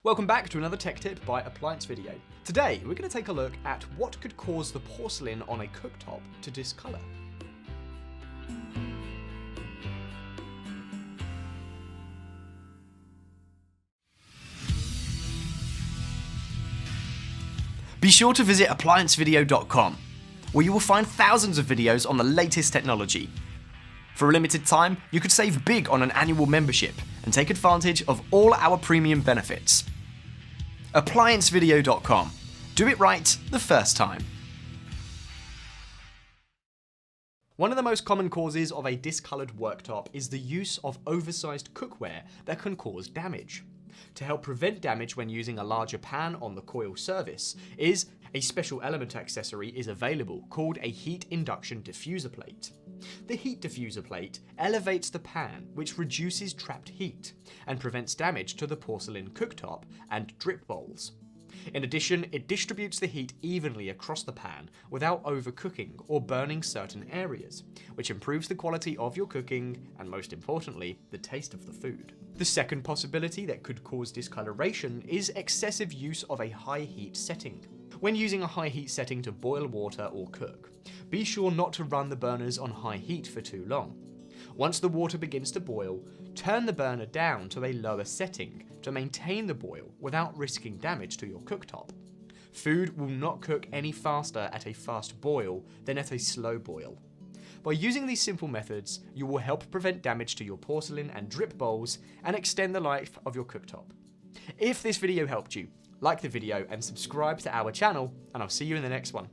Welcome back to another tech tip by Appliance Video. Today, we're going to take a look at what could cause the porcelain on a cooktop to discolor. Be sure to visit ApplianceVideo.com, where you will find thousands of videos on the latest technology. For a limited time, you could save big on an annual membership and take advantage of all our premium benefits. ApplianceVideo.com. Do it right the first time. One of the most common causes of a discolored worktop is the use of oversized cookware that can cause damage. To help prevent damage when using a larger pan on the coil surface is a special element accessory is available called a heat induction diffuser plate. The heat diffuser plate elevates the pan, which reduces trapped heat and prevents damage to the porcelain cooktop and drip bowls. In addition, it distributes the heat evenly across the pan without overcooking or burning certain areas, which improves the quality of your cooking and, most importantly, the taste of the food. The second possibility that could cause discoloration is excessive use of a high heat setting. When using a high heat setting to boil water or cook, be sure not to run the burners on high heat for too long. Once the water begins to boil, turn the burner down to a lower setting to maintain the boil without risking damage to your cooktop. Food will not cook any faster at a fast boil than at a slow boil. By using these simple methods, you will help prevent damage to your porcelain and drip bowls and extend the life of your cooktop. If this video helped you, like the video and subscribe to our channel, and I'll see you in the next one.